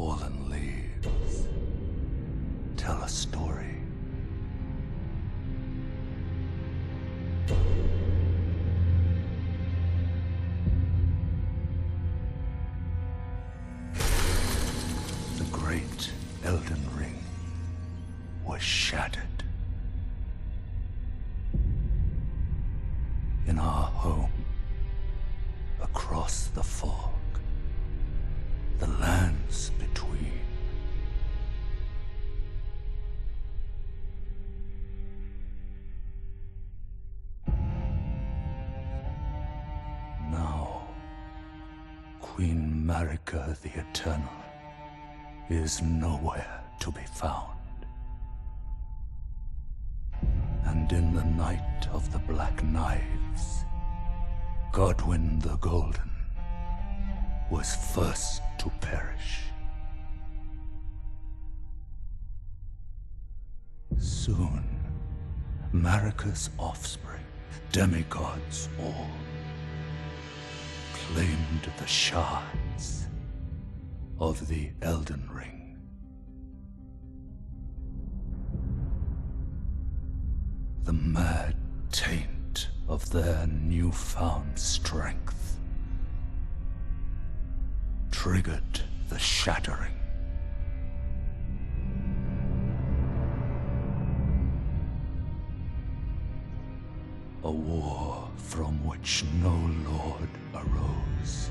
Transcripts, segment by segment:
fallen leaves tell a story. The great Elden Ring was shattered. In our home, across the fog, the lands between. Now, Queen Marika the Eternal is nowhere to be found. And in the night of the Black Knives, Godwyn the Golden was first to perish. Soon, Marika's offspring, demigods all, claimed the shards of the Elden Ring. The mad taint of their newfound strength triggered the shattering. A war from which no lord arose.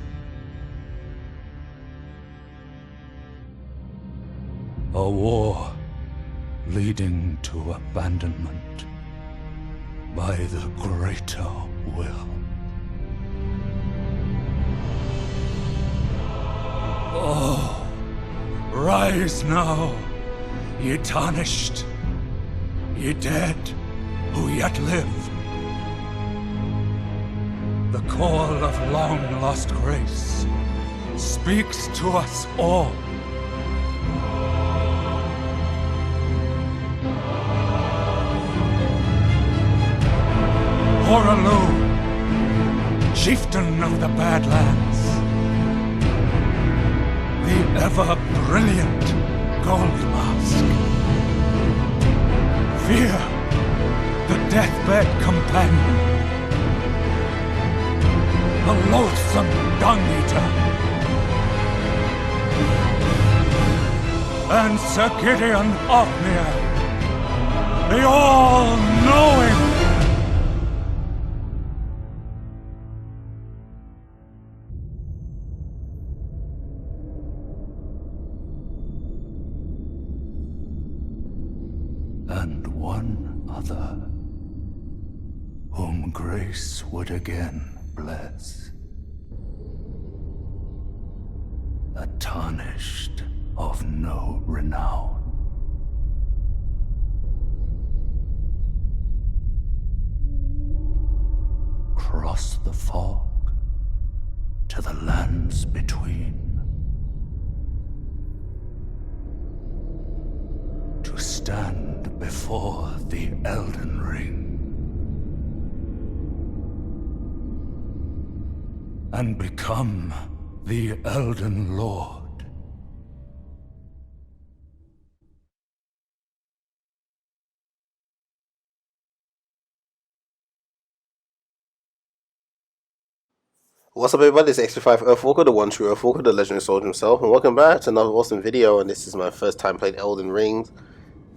A war leading to abandonment by the greater will. Oh, rise now, ye tarnished, ye dead who yet live. The call of long-lost grace speaks to us all. Horalu, chieftain of the Badlands, the ever-brilliant Gold Mask. Fear, the deathbed companion, the loathsome dung-eater, and Sir Gideon Othmere, the all-knowing. And one other, whom grace would again bless. A tarnished of no renown. Cross the fog to the lands between. To stand before the Elden Ring and become the Elden Lord. What's up everybody, it's X35 Earthwalker, the one true Earthwalker, the legendary soldier himself, and welcome back to another awesome video. And this is my first time playing Elden Ring.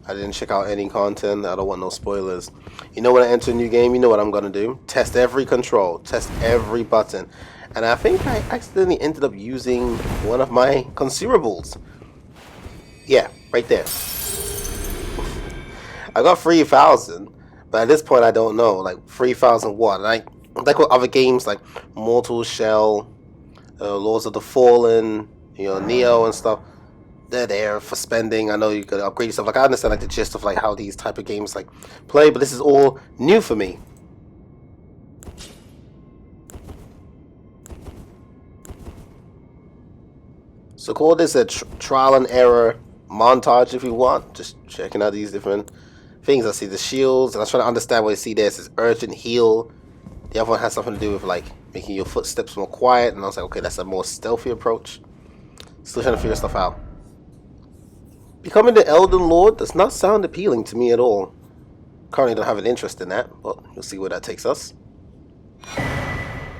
I didn't check out any content, I don't want no spoilers. You know when I enter a new game, you know what I'm gonna do? Test every control, test every button. And I think I accidentally ended up using one of my consumables. Yeah, right there. I got 3,000, but at this point I don't know, like 3,000 what? And like with other games like Mortal Shell, Lords of the Fallen, you know, Neo and stuff, they're there for spending. I know you could upgrade yourself. Like I understand like the gist of like how these type of games like play, but this is all new for me. So call this a trial and error montage if you want. Just checking out these different things. I see the shields, and I was trying to understand what you see there. It says urgent heal. The other one has something to do with like making your footsteps more quiet, and I was like, okay, that's a more stealthy approach. Still trying to figure stuff out. Becoming the Elden Lord does not sound appealing to me at all. Currently don't have an interest in that, but you'll see where that takes us.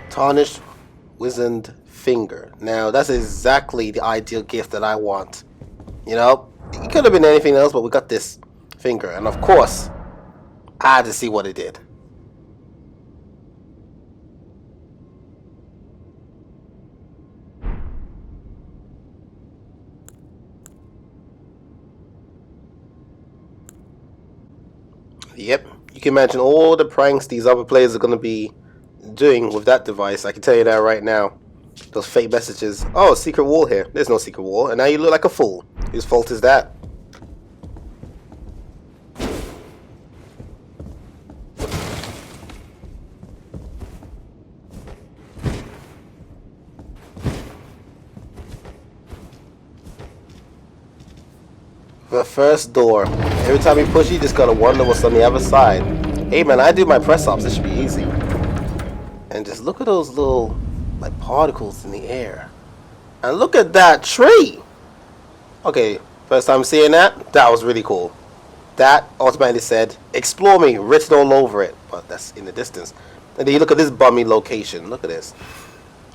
Tarnished Wizened Finger. Now, that's exactly the ideal gift that I want. You know, it could have been anything else, but we got this finger. And of course, I had to see what it did. Yep, you can imagine all the pranks these other players are going to be doing with that device. I can tell you that right now. Those fake messages. Oh, secret wall here. There's no secret wall. And now you look like a fool. Whose fault is that? The first door. Every time you push, you just gotta wonder what's on the other side. Hey man, I do my press ups. This should be easy. And just look at those little like particles in the air. And look at that tree. Okay, first time seeing that. That was really cool. That automatically said, "Explore me," written all over it. But that's in the distance. And then you look at this bummy location. Look at this.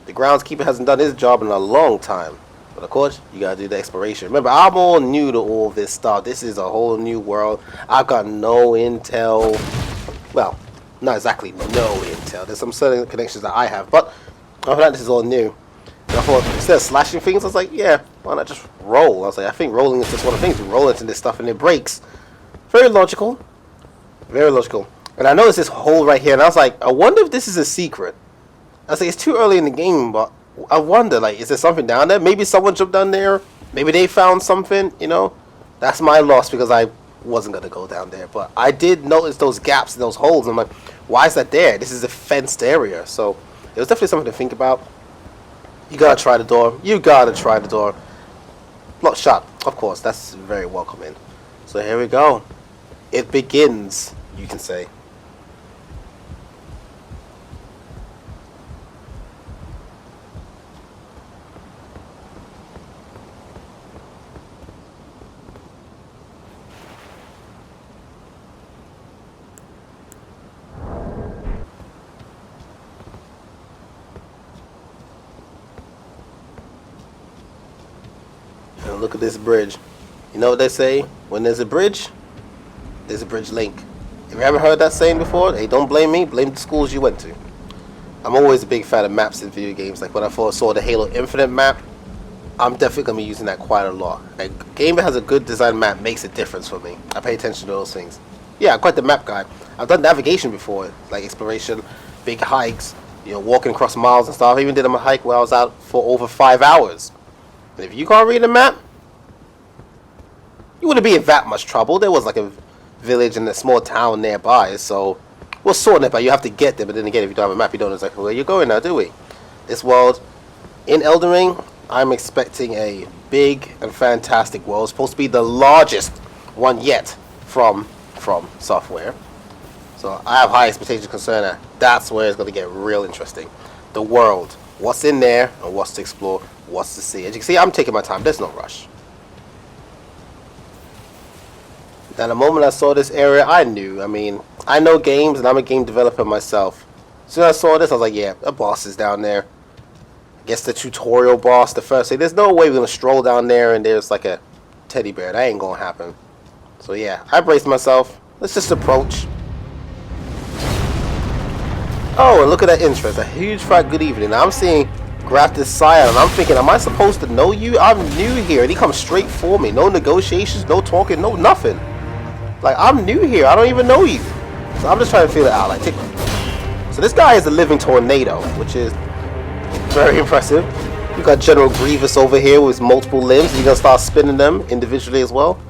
The groundskeeper hasn't done his job in a long time. But of course, you gotta do the exploration. Remember, I'm all new to all this stuff. This is a whole new world. I've got no intel. Well, not exactly no intel. There's some certain connections that I have, but I thought this is all new. And I thought, instead of slashing things, I was like, yeah, why not just roll? I was like, I think rolling is just one of the things. You roll into this stuff and it breaks. Very logical. Very logical. And I noticed this hole right here, and I was like, I wonder if this is a secret. I was like, it's too early in the game, but I wonder, like, is there something down there? Maybe someone jumped down there. Maybe they found something, you know? That's my loss because I wasn't going to go down there. But I did notice those gaps and those holes. I'm like, why is that there? This is a fenced area. So it was definitely something to think about. You got to try the door. You got to try the door. Locked shut. Of course, that's very welcoming. So here we go. It begins, you can say. Look at this bridge. You know what they say? When there's a bridge link. If you haven't heard that saying before, hey, don't blame me, blame the schools you went to. I'm always a big fan of maps in video games. Like when I first saw the Halo Infinite map, I'm definitely going to be using that quite a lot. A game that has a good design map makes a difference for me. I pay attention to those things. Yeah, I'm quite the map guy. I've done navigation before, like exploration, big hikes, you know, walking across miles and stuff. I even did a hike where I was out for over 5 hours. And if you can't read a map, you wouldn't be in that much trouble. There was like a village and a small town nearby, so we're sorting it, but you have to get there. But then again, if you don't have a map, you don't know exactly where you're going now, do we? This world, in Elden Ring, I'm expecting a big and fantastic world. It's supposed to be the largest one yet from software. So I have high expectations concerning that. That's where it's going to get real interesting. The world, what's in there, and what's to explore, what's to see. As you can see, I'm taking my time. There's no rush. Now, the moment I saw this area, I knew. I mean, I know games, and I'm a game developer myself. As soon as I saw this, I was like, yeah, a boss is down there. I guess the tutorial boss, the first thing. There's no way we're going to stroll down there and there's like a teddy bear. That ain't going to happen. So, yeah, I braced myself. Let's just approach. Oh, and look at that interest. A huge fat good evening. Now, I'm seeing Grafted Scion, and I'm thinking, am I supposed to know you? I'm new here, and he comes straight for me. No negotiations, no talking, no nothing. Like, I'm new here. I don't even know you. So I'm just trying to feel it out. Like, so this guy is a living tornado, which is very impressive. You got General Grievous over here with multiple limbs. You're going to start spinning them individually as well.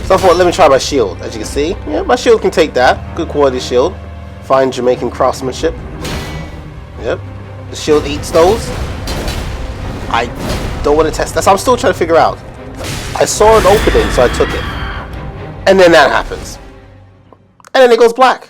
So I thought, let me try my shield. As you can see, yeah, my shield can take that. Good quality shield. Fine Jamaican craftsmanship. Yep. The shield eats those. I don't want to test that. I'm still trying to figure out. I saw an opening, so I took it. And then that happens. And then it goes black.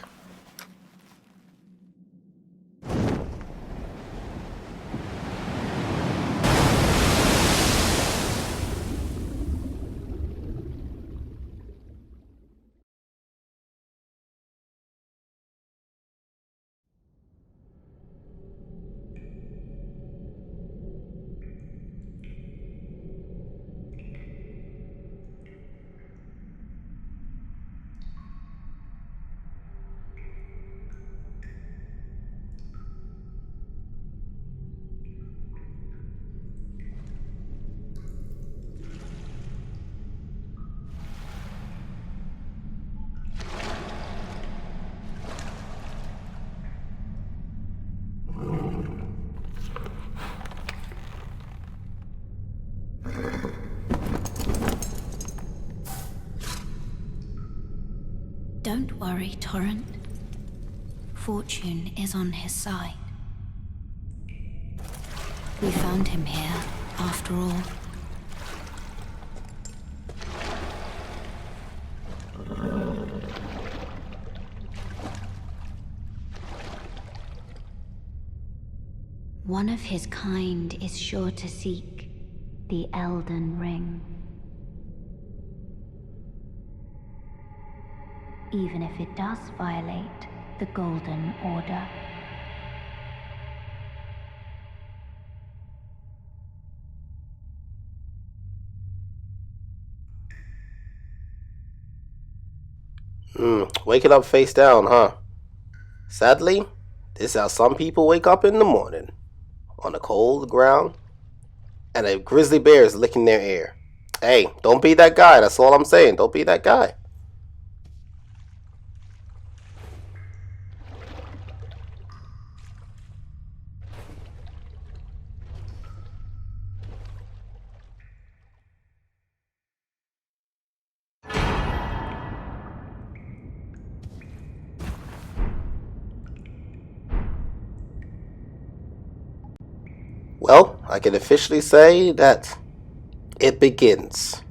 Don't worry, Torrent. Fortune is on his side. We found him here, after all. One of his kind is sure to seek the Elden Ring. Even if it does violate the Golden Order. Waking up face down, huh? Sadly, this is how some people wake up in the morning. On the cold ground, and a grizzly bear is licking their ear. Hey, don't be that guy, that's all I'm saying. Don't be that guy. Well, I can officially say that it begins.